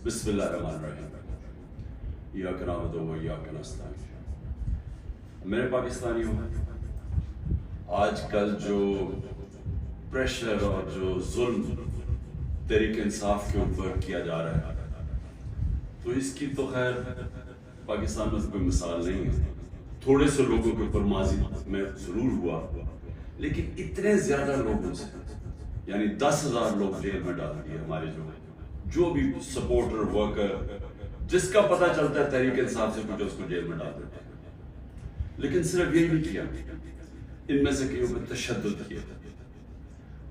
بسم اللہ الرحمن الرحیم ایاک نعبد و ایاک نستعین۔ میرے پاکستانیوں، آج کل جو پریشر اور جو ظلم تحریک انصاف کے اوپر کیا جا رہا ہے، تو اس کی تو خیر پاکستان میں کوئی مثال نہیں ہے۔ تھوڑے سے لوگوں کے اوپر ماضی میں ضرور ہوا، لیکن اتنے زیادہ لوگوں سے، یعنی 10,000 لوگ جیل میں ڈال دیے ہمارے جو بھی سپورٹر ورکر، جس کا پتہ چلتا ہے تحریک انصاف سے کچھ، اس کو جیل میں ڈال دیتے ہیں۔ لیکن صرف یہی نہیں کیا، ان میں سے کئیوں پہ تشدد کیا،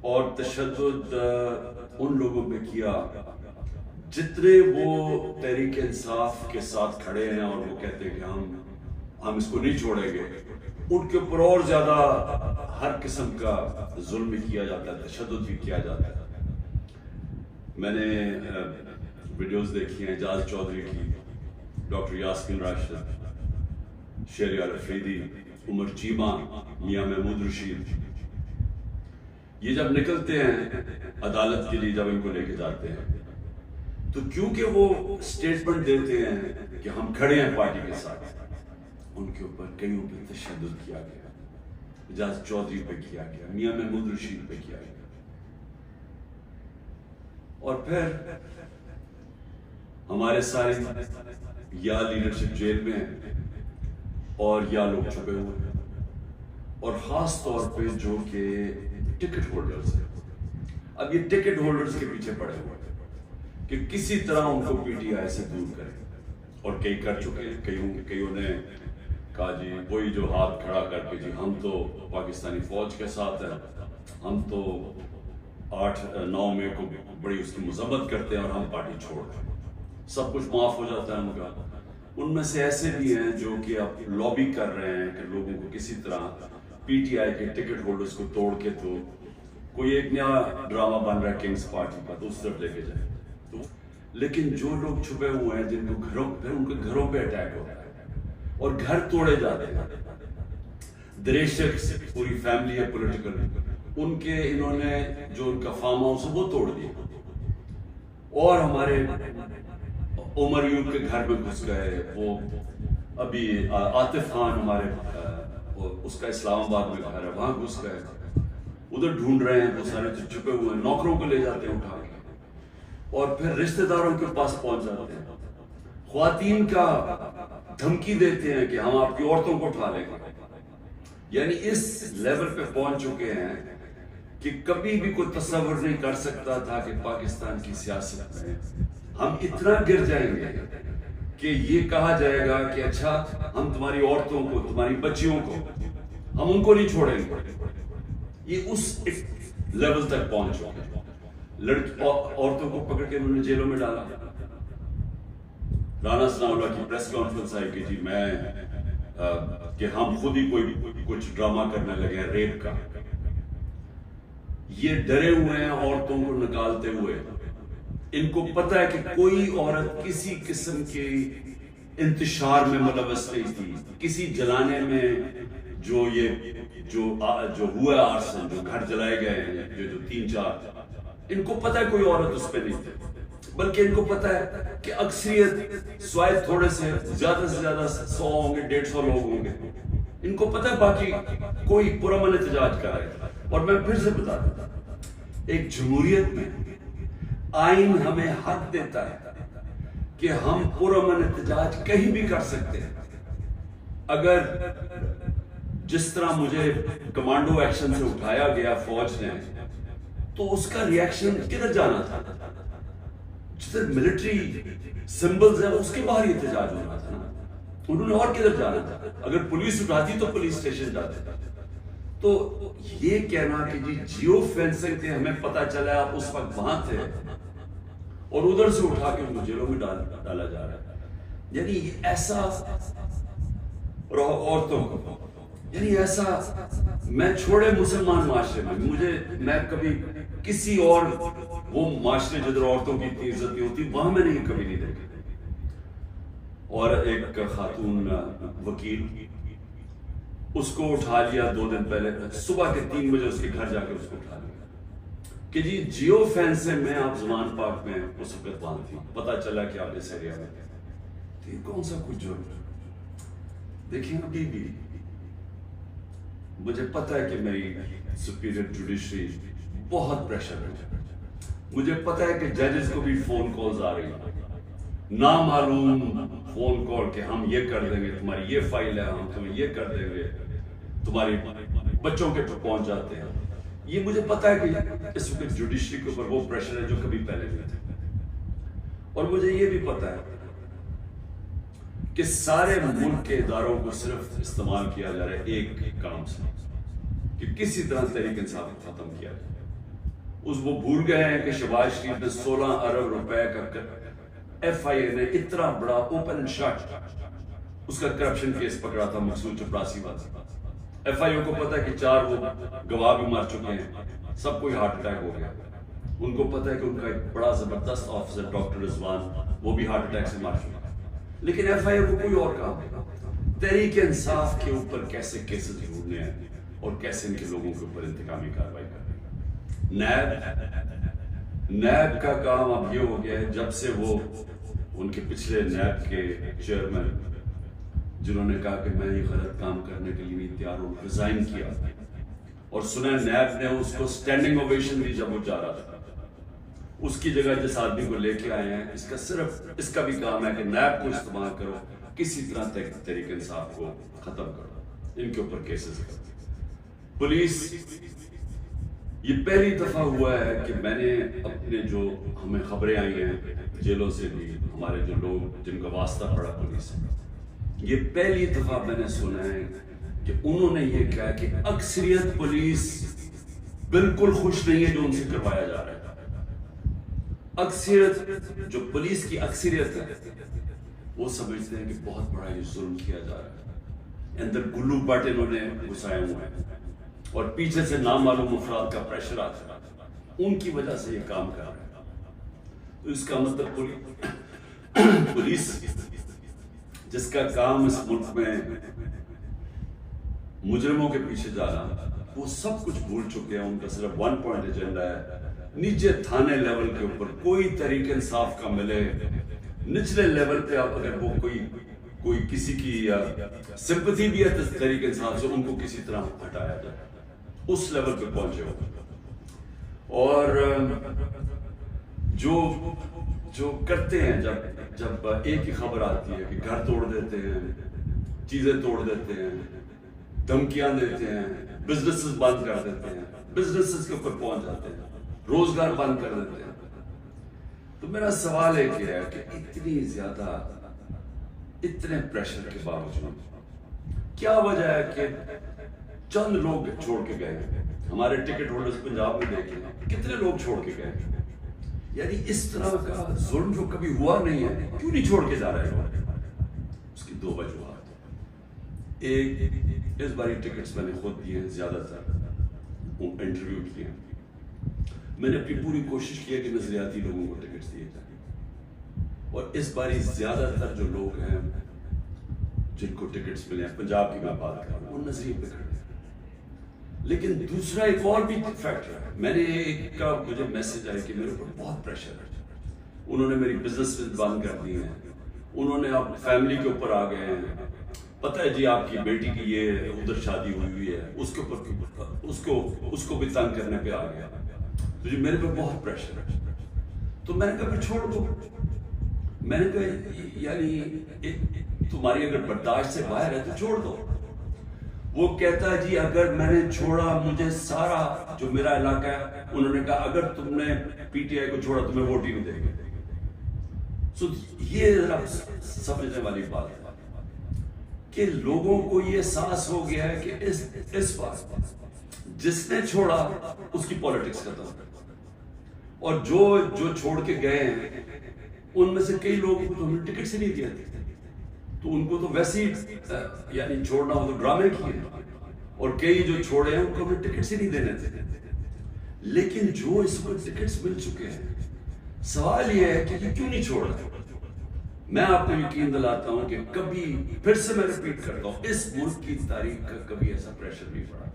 اور تشدد ان لوگوں پہ کیا جتنے وہ تحریک انصاف کے ساتھ کھڑے ہیں اور وہ کہتے ہیں کہ ہم اس کو نہیں چھوڑیں گے، ان کے اوپر اور زیادہ ہر قسم کا ظلم بھی کیا جاتا ہے، تشدد بھی کیا جاتا ہے۔ میں نے ویڈیوز دیکھی ہیں اعجاز چودھری کی، ڈاکٹر یاسمین راشد، شہریار افریدی، عمر چیمہ، میاں محمود رشید، یہ جب نکلتے ہیں عدالت کے لیے، جب ان کو لے کے جاتے ہیں، تو کیونکہ وہ سٹیٹمنٹ دیتے ہیں کہ ہم کھڑے ہیں پارٹی کے ساتھ، ان کے اوپر کئیوں پہ تشدد کیا گیا، اعجاز چودھری پہ کیا گیا، میاں محمود رشید پہ کیا گیا، اور پھر ہمارے سارے یا لیڈرشپ جیل میں ہیں اور یا لوگ چھپے ہوئے ہیں، اور خاص طور پہ جو کہ ٹکٹ ہولڈرز ہیں۔ اب یہ ٹکٹ ہولڈرز کے پیچھے پڑے ہوئے ہیں کہ کسی طرح ان کو پی ٹی آئی سے دور کریں، اور کئی کر چکے ہیں۔ کئیوں نے کہا جی وہی جو ہاتھ کھڑا کر کے جی ہم تو پاکستانی فوج کے ساتھ ہیں، ہم تو 8-9 مئی کو بڑی اس کی مذمت کرتے ہیں اور ہم پارٹی چھوڑ دیں، سب کچھ معاف ہو جاتا ہے ان کا۔ ان میں سے ایسے بھی ہیں جو کہ اب لابی کر رہے ہیں کہ لوگوں کو کسی طرح پی ٹی آئی کے ٹکٹ ہولڈرز کو توڑ کے تو کوئی ایک نیا ڈرامہ بن رہا ہے کنگز پارٹی کا، تو اس طرف لے کے جائے۔ لیکن جو لوگ چھپے ہوئے ہیں، جن کو ان کے گھروں پہ اٹیک ہوتا ہے اور گھر توڑے جاتے ہیں، دریشک پوری فیملی ہے پولیٹیکل، ان کے انہوں نے جو ان کا فارم ہاؤس وہ توڑ دیا، اور ہمارے عمر یوب کے گھر میں گھس گئے۔ وہ ابھی عاطف خان ہمارے اس کا اسلام آباد میں گھر ہے، وہاں گھس گئے، ادھر ڈھونڈ رہے ہیں، وہ سارے چھپے ہوئے ہیں، نوکروں کو لے جاتے ہیں اٹھا کے، اور پھر رشتہ داروں کے پاس پہنچ جاتے ہیں، خواتین کا دھمکی دیتے ہیں کہ ہم آپ کی عورتوں کو اٹھا لیں گے۔ یعنی اس لیول پہ پہنچ چکے ہیں کہ کبھی بھی کوئی تصور نہیں کر سکتا تھا کہ پاکستان کی سیاست میں ہم اتنا گر جائیں گے کہ یہ کہا جائے گا کہ اچھا ہم تمہاری عورتوں کو، تمہاری بچیوں کو، ہم ان کو نہیں چھوڑیں گے۔ یہ اس لیول تک پہنچ چکے ہیں۔ عورتوں کو پکڑ کے انہوں نے جیلوں میں ڈالا۔ رانا ثناء اللہ کی پریس کانفرنس آئی کہ جی کہ ہم خود ہی کوئی کچھ ڈرامہ کرنے لگے ہیں ریپ کا۔ یہ ڈرے ہوئے ہیں عورتوں کو نکالتے ہوئے، ان کو پتہ ہے کہ کوئی عورت کسی قسم کے انتشار میں ملوث نہیں تھی، کسی جلانے میں جو ہوا ہے آرسن، جو گھر جلائے گئے ہیں، جو 3-4، ان کو پتہ ہے کوئی عورت اس پہ نہیں تھی، بلکہ ان کو پتہ ہے کہ اکثریت سوائے تھوڑے سے زیادہ 100 ہوں گے، 150 لوگ ہوں گے، ان کو پتہ ہے باقی کوئی پرامن احتجاج کرے گا۔ اور میں پھر سے بتا دیتا ہوں، ایک جمہوریت میں آئین ہمیں حق دیتا ہے کہ ہم پرامن احتجاج کہیں بھی کر سکتے ہیں۔ اگر جس طرح مجھے کمانڈو ایکشن سے اٹھایا گیا فوج نے، تو اس کا ریاکشن کدھر جانا تھا؟ جدھر ملٹری سمبلز ہیں اس کے باہر ہی احتجاج ہونا تھا نا، انہوں نے اور کدھر جانا تھا؟ اگر پولیس اٹھاتی تو پولیس اسٹیشن جاتے تھے۔ تو یہ کہنا کہ جی جیو فینسنگ تھے، ہمیں پتہ چلا آپ اس وقت وہاں تھے، اور ادھر سے اٹھا کے ان کو جیلوں میں ڈالا جا رہا ہے، یعنی ایسا عورتوں کو، یعنی ایسا میں چھوڑے مسلمان معاشرے میں، میں کبھی کسی اور وہ معاشرے جدھر عورتوں کی اتنی عزت نہیں ہوتی، وہاں میں نہیں کبھی نہیں دیکھی۔ اور ایک خاتون وکیل، اس کو اٹھا لیا 2 دن پہلے، صبح کے 3 بجے اس کے گھر جا کے اس کو اٹھا لیا، کہ جی جیو فین سے میں آپ زمان پاک میں اس وقت باندھ تھی، پتہ چلا کہ آپ اس ایریا میں تو یہ کون سا کچھ جرم؟ دیکھیں ابھی بھی مجھے پتہ ہے کہ میری سپیریئر جوڈیشری بہت پریشر ہے، مجھے پتہ ہے کہ ججز کو بھی فون کالز آ رہی ہیں، نامعلوم فون کال کہ ہم یہ کر دیں گے، تمہاری یہ فائل ہے، ہم تمہیں یہ کر دیں گے، تمہاری بچوں کے پہنچ جاتے ہیں۔ یہ مجھے پتہ ہے کہ اس وقت جوڈیشری کے اوپر وہ پریشر ہے جو کبھی پہلے نہیں تھا، اور مجھے یہ بھی پتہ ہے کہ سارے ملک کے اداروں کو صرف استعمال کیا جا رہا ہے ایک کام سے کہ کسی طرح تحریک انصاف کو ختم کیا جائے۔ وہ بھول گئے ہیں کہ شہباز شریف نے 16 ارب روپے کا ایف آئی اے نے اتنا بڑا اوپن شاٹ اس کا کرپشن کیس پکڑا تھا، مقصود چپراسی والا۔ ایف آئی اے کو پتا ہے کہ 4 وہ گواہ بھی مار چکے ہیں، سب کو ہارٹ اٹیک ہو گیا۔ ان کو پتا ہے کہ ان کا ایک بڑا زبردست آفیسر ڈاکٹر رضوان وہ بھی ہارٹ اٹیک سے مار چکا ہے، لیکن ایف آئی اے کو کوئی اور کام نہیں۔ تحریک انصاف کے اوپر کیسے کیسز ڈھونڈنے ہیں اور کیسے ان کے لوگوں کے اوپر انتقامی کارروائی کرنی ہے۔ نیب کا کام اب یہ ہو گیا ہے، جب سے وہ ان کے پچھلے نیب کے چیئرمین جنہوں نے کہا کہ میں یہ غلط کام کرنے کے لیے نہیں تیار ہوں، ریزائن کیا، اور سنا نیب نے اس کو سٹینڈنگ اوویشن دی جب وہ جا رہا تھا، اس کی جگہ جس آدمی کو لے کے آئے ہیں، اس کا بھی کام ہے کہ نیب کو استعمال کرو، کسی طرح تحریک انصاف کو ختم کرو، ان کے اوپر کیسز کرو۔ پولیس، یہ پہلی دفعہ ہوا ہے کہ میں نے اپنے جو ہمیں خبریں آئی ہیں جیلوں سے بھی، ہمارے جو لوگ جن کا واسطہ پڑا پولیس سے، یہ پہلی دفعہ میں نے سنا ہے کہ انہوں نے یہ کہا کہ اکثریت پولیس بالکل خوش نہیں ہے جو ان سے کروایا جا رہا ہے۔ اکثریت جو پولیس کی اکثریت ہے وہ سمجھتے ہیں کہ بہت بڑا یہ ظلم کیا جا رہا ہے، اندر گلو بٹ انہوں نے گھسائے ہوئے ہیں، اور پیچھے سے نامعلوم افراد کا پریشر آتا ہے، ان کی وجہ سے یہ کام کر رہے ہیں۔ تو اس کا مطلب پولیس جس کا کام اس ملک میں مجرموں کے پیچھے جانا، وہ سب کچھ بھول چکے ہیں۔ ان کا صرف 1 پوائنٹ ایجنڈا ہے، نیچے تھانے لیول کے اوپر کوئی تحریک انصاف کا ملے، نچلے لیول پہ اب اگر وہ کوئی کسی کی سمپتھی بھی ہے تحریک انصاف سے، ان کو کسی طرح ہٹایا جائے، اس لیول پہ پہنچے ہو۔ اور جو کرتے ہیں، جب ایک ہی خبر آتی ہے کہ گھر توڑ دیتے ہیں، چیزیں توڑ دیتے ہیں، دھمکیاں دیتے ہیں، بزنسز بند کر دیتے ہیں، بزنسز کے اوپر پہنچ جاتے ہیں، روزگار بند کر دیتے ہیں، تو میرا سوال ہے کہ اتنی زیادہ اتنے پریشر کے باوجود کیا وجہ ہے کہ چند لوگ چھوڑ کے گئے ہیں؟ ہمارے ٹکٹ ہولڈرز پنجاب میں دیکھیں کتنے لوگ چھوڑ کے گئے، یعنی اس طرح کا ظلم جو کبھی ہوا نہیں ہے، کیوں نہیں چھوڑ کے جا رہے لوگ؟ اس کی 2 وجوہات۔ ایک، اس باری ٹکٹس میں نے خود دیے ہیں، زیادہ تر انٹرویو کیے ہیں، میں نے اپنی پوری کوشش کی ہے کہ نظریاتی لوگوں کو ٹکٹس دیے جائیں، اور اس باری زیادہ تر جو لوگ ہیں جن کو ٹکٹس ملے ہیں، پنجاب کی میں بات کر رہا ہوں، وہ نظریے پہ کھڑے ہیں۔ لیکن دوسرا ایک اور بھی فیکٹر ہے، میں نے ایک کا مجھے میسج آیا کہ میرے اوپر بہت پریشر ہے، انہوں نے میری بزنس بند کر دی ہیں، انہوں نے اب فیملی کے اوپر آ گئے ہیں، پتہ ہے جی آپ کی بیٹی کی یہ ادھر شادی ہوئی ہے، اس کے اوپر اس کو بھی تنگ کرنے پہ آ گیا، تو جی میرے پہ بہت پریشر ہے۔ تو میں نے کہا کہ چھوڑ دو، میں نے کہا یعنی تمہاری اگر برداشت سے باہر ہے تو چھوڑ دو۔ وہ کہتا ہے جی اگر میں نے چھوڑا، مجھے سارا جو میرا علاقہ ہے، انہوں نے کہا اگر تم نے پی ٹی آئی کو چھوڑا تمہیں ووٹ ہی نہیں دیں گے۔ سو یہ ذرا سمجھنے والی بات ہے کہ لوگوں کو یہ احساس ہو گیا ہے کہ اس بار جس نے چھوڑا اس کی پالیٹکس ختم، اور جو چھوڑ کے گئے ہیں ان میں سے کئی لوگ انہوں نے ٹکٹ سے نہیں دیا تھے، تو ان کو تو ویسے ہی یعنی چھوڑنا ہو تو ڈرامے کیے، اور کئی جو چھوڑے ہیں ان کو ہمیں ٹکٹ سے نہیں دینے تھے۔ لیکن جو اس وقت ٹکٹس مل چکے ہیں، سوال یہ ہے کہ یہ کیوں نہیں چھوڑ رہے؟ میں آپ کو یقین دلاتا ہوں کہ کبھی پھر سے میں ریپیٹ کرتا ہوں، اس ملک کی تاریخ کا کبھی ایسا پریشر نہیں پڑا۔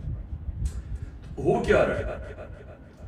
ہو کیا رہا ہے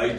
IG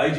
IG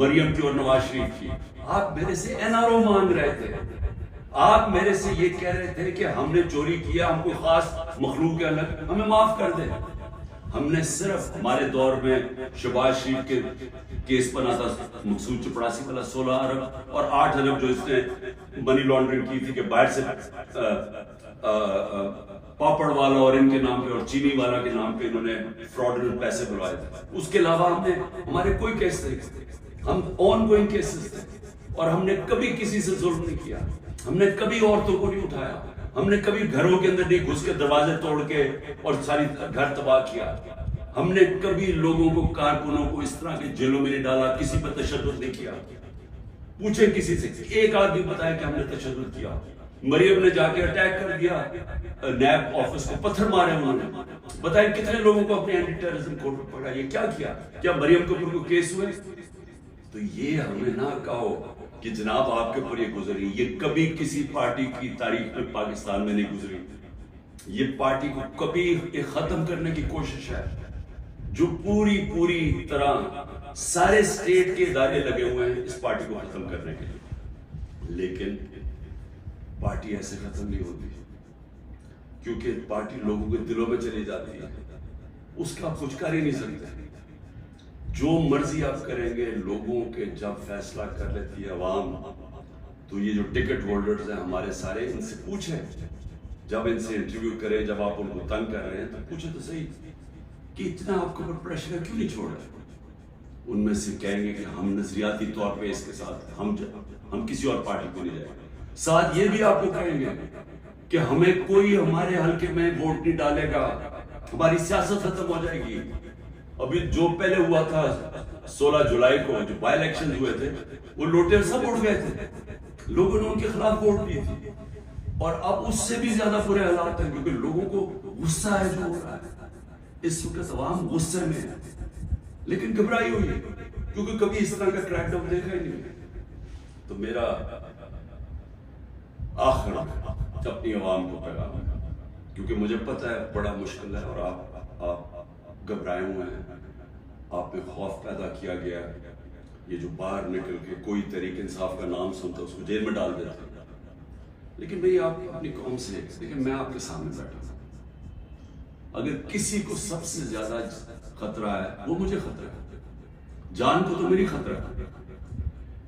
مریم کی اور نواز شریف کی. آپ میرے سے NRO مانگ رہے تھے, آپ میرے سے یہ کہہ رہے تھے کہ ہم نے چوری کیا, ہم کوئی خاص مخلوق کے الگ, ہمیں معاف کر دیں. ہم نے صرف ہمارے دور میں شہباز شریف کے کیس بنا تھا, مقصود چپڑاسی والا 16 ارب اور 8 ارب جو اس نے منی لانڈرنگ کی تھی کہ باہر سے پاپڑ والا اور ان کے نام پہ اور چینی والا کے نام پہ انہوں نے فراڈنٹ پیسے بلوائے تھے. اس کے علاوہ ہمارے کوئی کیس نہیں, ہم آن گوئنگ کیسز تھے, اور ہم نے کبھی کسی سے ظلم نہیں کیا, ہم نے کبھی عورتوں کو نہیں اٹھایا, ہم نے کبھی گھروں کے اندر نہیں گھس کے دروازے توڑ کے اور ساری گھر تباہ کیا, ہم نے کبھی لوگوں کو, کارکنوں کو اس طرح کے جیلوں میں نہیں ڈالا, کسی پر تشدد نہیں کیا. پوچھیں کسی سے, ایک آدمی بتائے کہ ہم نے تشدد کیا. مریم نے جا کے اٹیک کر دیا نیب آفس کو, پتھر مارے انہوں نے, بتائیں کتنے لوگوں کو اپنے اینٹی ٹیررزم کوڈ پر پڑھا, یہ کیا کیا؟ کیا مریم کے اوپر کو کیس ہوئے؟ تو یہ ہمیں نہ کہو کہ جناب آپ کے اوپر یہ گزری, یہ کبھی کسی پارٹی کی تاریخ میں پاکستان میں نہیں گزری. یہ پارٹی کو کبھی ختم کرنے کی کوشش ہے, جو پوری طرح سارے اسٹیٹ کے ادارے لگے ہوئے ہیں اس پارٹی کو ختم کرنے کے لیے. لیکن پارٹی ایسے ختم نہیں ہوتی, کیونکہ پارٹی لوگوں کے دلوں میں چلی جاتی ہے, اس کا آپ کچھ کر ہی نہیں سکتے. جو مرضی آپ کریں گے, لوگوں کے جب فیصلہ کر لیتی ہے عوام, تو یہ جو ٹکٹ ہولڈرز ہیں ہمارے سارے, ان سے پوچھیں, جب ان سے انٹرویو کریں, جب آپ ان کو تنگ کر رہے ہیں تو پوچھیں تو صحیح کہ اتنا آپ کے اوپر پریشر کیوں نہیں چھوڑ رہے. ان میں سے کہیں گے کہ ہم نظریاتی طور پہ اس کے ساتھ ہم کسی اور پارٹی کو نہیں جائیں گے. ساتھ یہ بھی آپ کو کہیں گے کہ ہمیں کوئی ہمارے حلقے میں ووٹ نہیں ڈالے گا, ہماری سیاست ختم ہو جائے گی. ابھی جو پہلے ہوا تھا 16 جولائی کو جو بائی الیکشن ہوئے تھے, وہ لوٹے سب اٹھ گئے تھے, لوگوں نے ان کے خلاف ووٹ دی تھی, اور اب اس سے بھی زیادہ برے حالات ہیں, کیونکہ لوگوں کو غصہ ہے جو ہو رہا ہے اس وقت, عوام غصے میں ہے, لیکن گھبرائی ہوئی ہے کیونکہ کبھی اس طرح کا کریک ڈاؤن دیکھا ہی نہیں. تو میرا آخر اپنی عوام کو پیغام ہے, کیونکہ مجھے پتہ ہے بڑا مشکل ہے, اور آپ گھبرائے ہوئے ہیں, آپ میں خوف پیدا کیا گیا. یہ جو باہر نکل کے کوئی تحریک انصاف کا نام سنتا اس کو جیل میں ڈال دیتا. لیکن بھئی آپ اپنی قوم سے, لیکن میں آپ کے سامنے بیٹھا ہوں, اگر کسی کو سب سے زیادہ خطرہ ہے وہ مجھے خطرہ ہے, جان کو تو میری خطرہ ہے.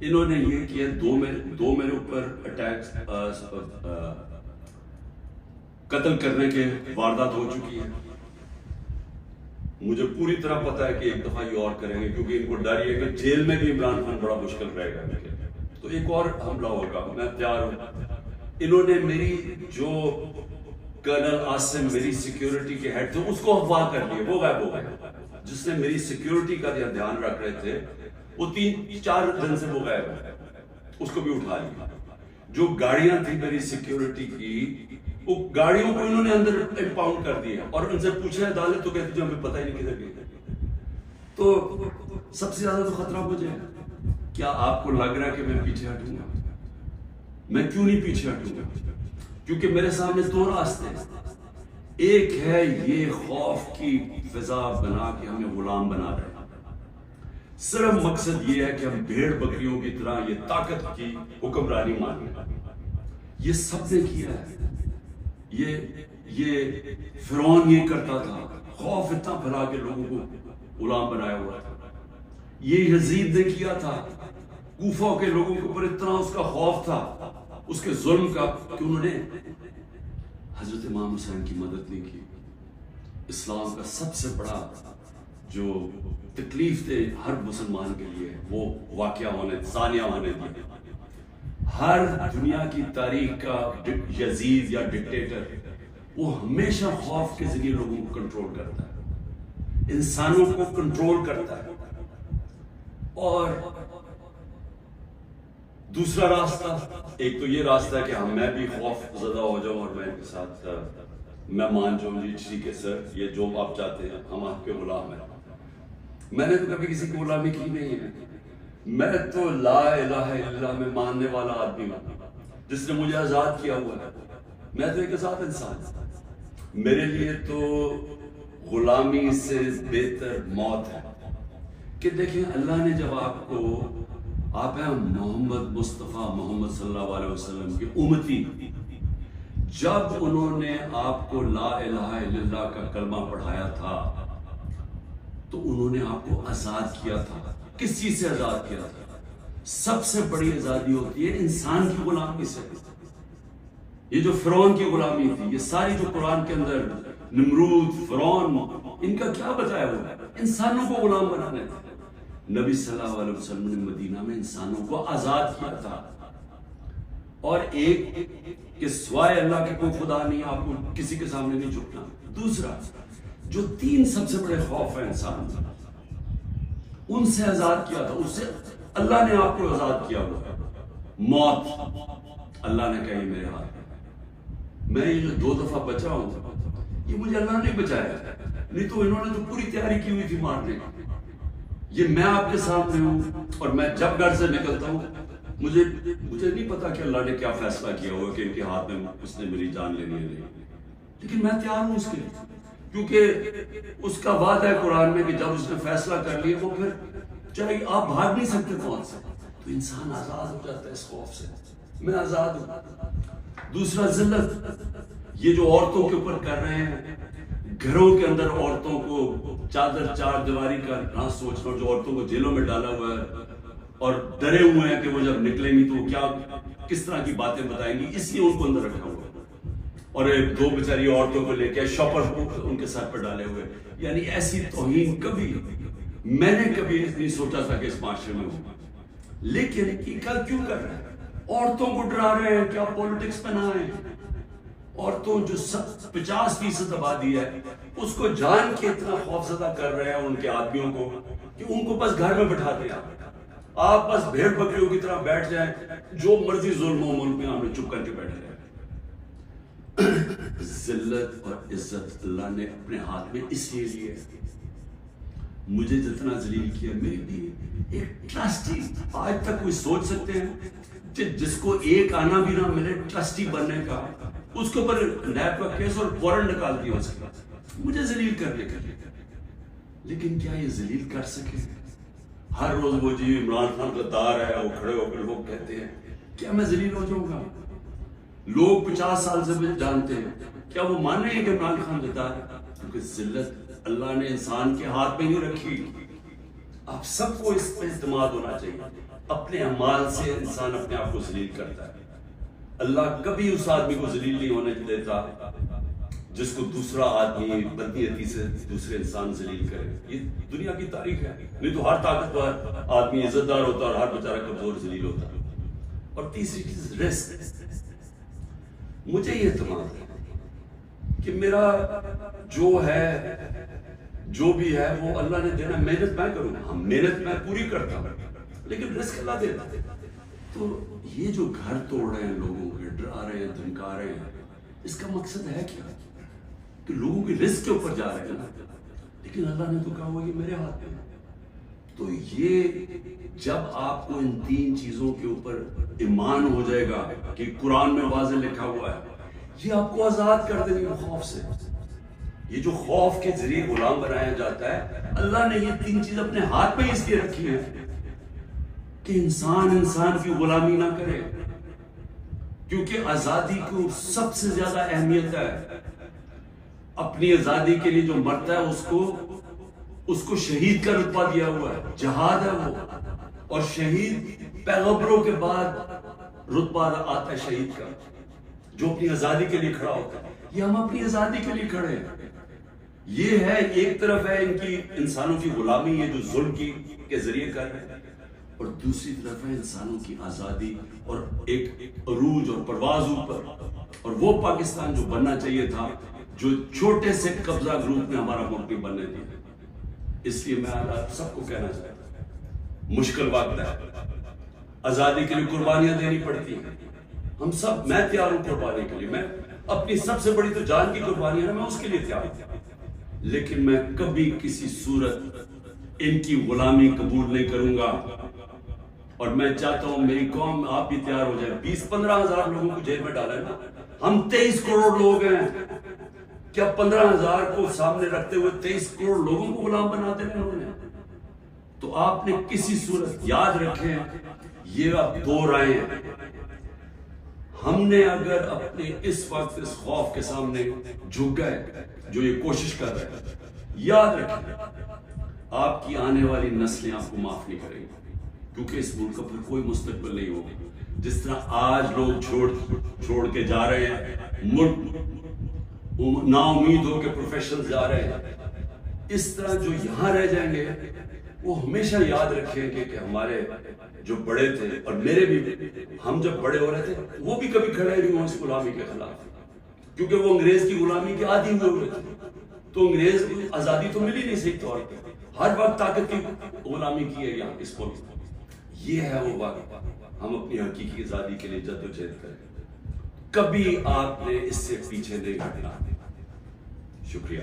انہوں نے یہ کیا, دو میرے اوپر اٹیک, قتل کرنے کے واردات ہو چکی ہیں. مجھے پوری طرح پتا ہے کہ ایک دفعہ یہ اور کریں گے, کیونکہ ان کو ڈر یہ کہ جیل میں بھی عمران خان بڑا مشکل رہے گا, تو ایک اور حملہ ہوگا. میں تیار ہوں. انہوں نے میری جو کرنل عاصم میری سیکیورٹی کے ہیڈ تھے اس کو اغوا کر لیے, وہ غائب ہو گئے. جس نے میری سیکیورٹی کا دھیان رکھ رہے تھے وہ 3-4 دن سے وہ غائب ہے, اس کو بھی اٹھا لیا. جو گاڑیاں تھیں میری سیکیورٹی کی, وہ گاڑیوں کو انہوں نے اندر امپاؤنڈ کر دیا, اور ان سے پوچھا عدالت تو کہتی جو ہمیں پتہ ہی نہیں کدھر گئی. تو سب سے زیادہ تو خطرہ مجھے ہے. کیا آپ کو لگ رہا ہے کہ میں پیچھے ہٹوں گا؟ میں کیوں نہیں پیچھے ہٹوں گا؟ کیونکہ میرے سامنے 2 راستے ہیں. ایک ہے یہ خوف کی فضا بنا کے ہمیں غلام بنا رہے ہیں, صرف مقصد یہ ہے کہ ہم بھیڑ بکریوں کی طرح یہ طاقت کی حکمرانی مانیں. یہ سب نے کیا ہے. یہ فرعون یہ کرتا تھا, خوف اتنا پھیلا کے لوگوں کو غلام بنایا ہوا تھا. یہ یزید نے کیا تھا, کوفہ کے لوگوں کے اوپر اتنا اس کا خوف تھا اس کے ظلم کا کہ انہوں نے حضرت امام حسین کی مدد نہیں کی. اسلام کا سب سے بڑا جو تکلیف تھے ہر مسلمان کے لیے وہ واقعہ ثانیہ ہونے دیے. ہر دنیا کی تاریخ کا یزید یا ڈکٹیٹر وہ ہمیشہ خوف کے ذریعے لوگوں کو کنٹرول کرتا ہے, انسانوں کو کنٹرول کرتا ہے. اور دوسرا راستہ, ایک تو یہ راستہ ہے کہ میں بھی خوف زدہ ہو جاؤں اور میں ان کے ساتھ میں مان جاؤں جی ٹھیک ہے سر یہ جو آپ چاہتے ہیں, ہم آپ کے غلام ہیں. میں نے تو کبھی کسی کی غلامی کی نہیں ہے. میں تو لا الہ الا اللہ میں ماننے والا آدمی ہوں جس نے مجھے آزاد کیا ہوا ہے. میں تو ایک آزاد انسان ہوں. میرے لیے تو غلامی سے بہتر موت ہے کہ دیکھیں اللہ نے جب آپ کو، آپ ہیں محمد مصطفیٰ محمد صلی اللہ علیہ وسلم کے امتی، جب انہوں نے آپ کو لا الہ الا اللہ کا کلمہ پڑھایا تھا تو انہوں نے آپ کو آزاد کیا تھا. کس چیز سے آزاد کیا تھا؟ سب سے بڑی آزادی ہوتی ہے انسان کی غلامی سے. یہ جو فرعون کی غلامی تھی، یہ ساری جو قرآن کے اندر نمرود، فرعون، ان کا کیا بتایا ہوا ہے؟ انسانوں کو غلام بنانے تھا. نبی صلی اللہ علیہ وسلم نے مدینہ میں انسانوں کو آزاد کیا تھا، اور ایک کہ سوائے اللہ کے کوئی خدا نہیں، آپ کو کسی کے سامنے نہیں جھکنا. دوسرا، جو تین سب سے بڑے خوف ہیں انسان، ان سے آزاد کیا تھا. اس سے اللہ نے آپ کو آزاد کیا ہوا. موت، اللہ نے کہی میرے ہاتھ میں یہ جو 2 دفعہ بچا ہوں، یہ مجھے اللہ نے بچایا، نہیں تو انہوں نے تو پوری تیاری کی ہوئی تھی مارنے کی. یہ میں آپ کے سامنے ہوں، اور میں جب گھر سے نکلتا ہوں مجھے نہیں پتا کہ اللہ نے کیا فیصلہ کیا ہوا کہ ان کے ہاتھ میں اس نے میری جان لینی ہے نہیں، لیکن میں تیار ہوں اس کے لیے، کیونکہ اس کا وعدہ ہے قرآن میں کہ جب اس نے فیصلہ کر لیا وہ پھر چاہے آپ بھاگ نہیں سکتے کون سے. تو انسان آزاد ہو جاتا ہے اس خوف سے، میں آزاد ہوں. دوسرا، ذلت، یہ جو عورتوں کے اوپر کر رہے ہیں، گھروں کے اندر عورتوں کو چادر چار دیواری کا نہ سوچنا، جو عورتوں کو جیلوں میں ڈالا ہوا ہے اور ڈرے ہوئے ہیں کہ وہ جب نکلیں گی تو وہ کیا کس طرح کی باتیں بتائیں گی، اس لیے ان کو اندر رکھا ہوا ہے. اور 2 بیچاری عورتوں کو لے کے شاپر ان کے سر پر ڈالے ہوئے. یعنی ایسی توہین کبھی میں نے کبھی نہیں سوچا تھا کہ اس معاشرے میں ہو. لیکن یہ کیوں کر رہے ہیں؟ عورتوں کو ڈرا رہے ہیں کیا پولیٹکس میں نہ آئیں. عورتوں جو 50% آبادی ہے اس کو جان کے اتنا خوفزدہ کر رہے ہیں ان کے آدمیوں کو کہ ان کو بس گھر میں بٹھا دیں. آپ بس بھیڑ بکریوں کی طرح بیٹھ جائیں، جو مرضی ظلم ہو ملک میں ہم نے چپ کر کے بیٹھ جائیں. ذلت اور عزت اللہ نے اپنے ہاتھ میں اس لیے لی ہے. مجھے جتنا ذلیل کیا، میری بھی ایک ٹرسٹی، آج تک کوئی سوچ سکتے ہیں جس کو ایک آنا بھی نہ ملے ٹرسٹی بننے کا، اس کے اوپر نیب کا کیس اور وارنٹ نکال دیا اس کا، مجھے ذلیل کرنے کے لیے. لیکن کیا یہ ذلیل کر سکے؟ ہر روز وہ جی عمران خان غدار ہے، وہ کھڑے ہو کر لوگ کہتے ہیں، کیا میں ذلیل ہو جاؤں گا؟ لوگ 50 سال سے مجھے جانتے ہیں، کیا وہ مانیں گے کہ عمران خان غدار ہے؟ کیونکہ ذلت اللہ نے انسان کے ہاتھ میں نہیں رکھی. آپ سب کو اس پہ اعتماد ہونا چاہیے. اپنے اعمال سے انسان اپنے آپ کو ذلیل کرتا ہے. اللہ کبھی اس آدمی کو ذلیل نہیں ہونے دیتا جس کو دوسرا آدمی بدنیتی سے دوسرے انسان ذلیل کرے. یہ دنیا کی تاریخ ہے. نہیں تو ہر طاقتور آدمی عزت دار ہوتا اور ہر بیچارہ کمزور ذلیل ہوتا. اور تیسری چیز رزق. مجھے یہ اعتماد ہے کہ میرا جو ہے جو بھی ہے وہ اللہ نے دینا. محنت میں کروں گا، محنت میں پوری کرتا ہوں، لیکن رزق اللہ دیتا. تو یہ جو گھر توڑ رہے ہیں لوگوں کے، ڈرا رہے ہیں، دھمکا رہے ہیں، اس کا مقصد ہے کیا؟ کہ لوگوں کی رزق کے اوپر جا رہے ہیں نا. لیکن اللہ نے تو کہا ہوا یہ میرے ہاتھ میں. تو یہ جب آپ کو ان 3 چیزوں کے اوپر ایمان ہو جائے گا کہ قرآن میں واضح لکھا ہوا ہے، یہ آپ کو آزاد کر دے گا خوف سے. یہ جو خوف کے ذریعے غلام بنایا جاتا ہے، اللہ نے یہ 3 چیز اپنے ہاتھ میں اس لیے رکھی ہیں کہ انسان کی غلامی نہ کرے. کیونکہ آزادی کو سب سے زیادہ اہمیت ہے. اپنی آزادی کے لیے جو مرتا ہے اس کو شہید کا رتبہ دیا ہوا ہے. جہاد ہے وہ. اور شہید پیغمبروں کے بعد رتبہ آتا ہے شہید کا، جو اپنی آزادی کے لیے کھڑا ہوتا ہے. یہ ہم اپنی آزادی کے لیے کھڑے ہیں. یہ ہے ایک طرف ہے ان کی انسانوں کی غلامی، یہ جو ظلم کے ذریعے کر رہے ہیں، اور دوسری طرف ہے انسانوں کی آزادی اور ایک عروج اور پرواز اوپر. اور وہ پاکستان جو بننا چاہیے تھا، جو چھوٹے سے قبضہ گروپ نے ہمارا ملک نہیں بننے دیا. اس لیے میں آپ سب کو کہنا چاہتا ہوں، مشکل وقت ہے، آزادی کے لیے قربانیاں دینی پڑتی ہیں. ہم سب، میں تیار ہوں قربانی کے لیے. میں اپنی سب سے بڑی تو جان کی قربانی ہے، میں اس کے لیے تیار ہوں. لیکن میں کبھی کسی صورت ان کی غلامی قبول نہیں کروں گا. اور میں چاہتا ہوں میری قوم، آپ بھی تیار ہو جائے. 20-15 ہزار لوگوں کو جیل میں ڈالا ہے نا. ہم 23 کروڑ لوگ ہیں. کیا 15 ہزار کو سامنے رکھتے ہوئے 23 کروڑ لوگوں کو غلام بنا دے رہے ہیں؟ تو آپ نے کسی صورت یاد رکھیں یہ اب دو رائے ہیں. ہم نے اگر اپنے اس وقت اس خوف کے سامنے جھک گئے جو یہ کوشش کر رہے ہیں, یاد رکھیں آپ کی آنے والی نسلیں آپ کو معاف نہیں کریں گی, کیونکہ اس ملک کا پھر کوئی مستقبل نہیں ہوگا. جس طرح آج لوگ چھوڑ کے جا رہے ہیں, ملک نا امید ہو کے پروفیشنل جا رہے ہیں, اس طرح جو یہاں رہ جائیں گے وہ ہمیشہ یاد رکھیں گے کہ ہمارے جو بڑے تھے, اور میرے بھی, ہم جب بڑے ہو رہے تھے وہ بھی کبھی کھڑے نہیں ہوئے اس غلامی کے خلاف, کیونکہ وہ انگریز کی غلامی کے عادی ہوئے تھے. تو انگریز آزادی تو ملی نہیں صحیح طور پہ, ہر وقت طاقت کی غلامی کی ہے یہاں اس ملک. یہ ہے وہ وقت ہم اپنی حقیقی آزادی کے لیے جدوجہد کریں. کبھی آپ نے اس سے پیچھے نہیں ہٹنا. شکریہ.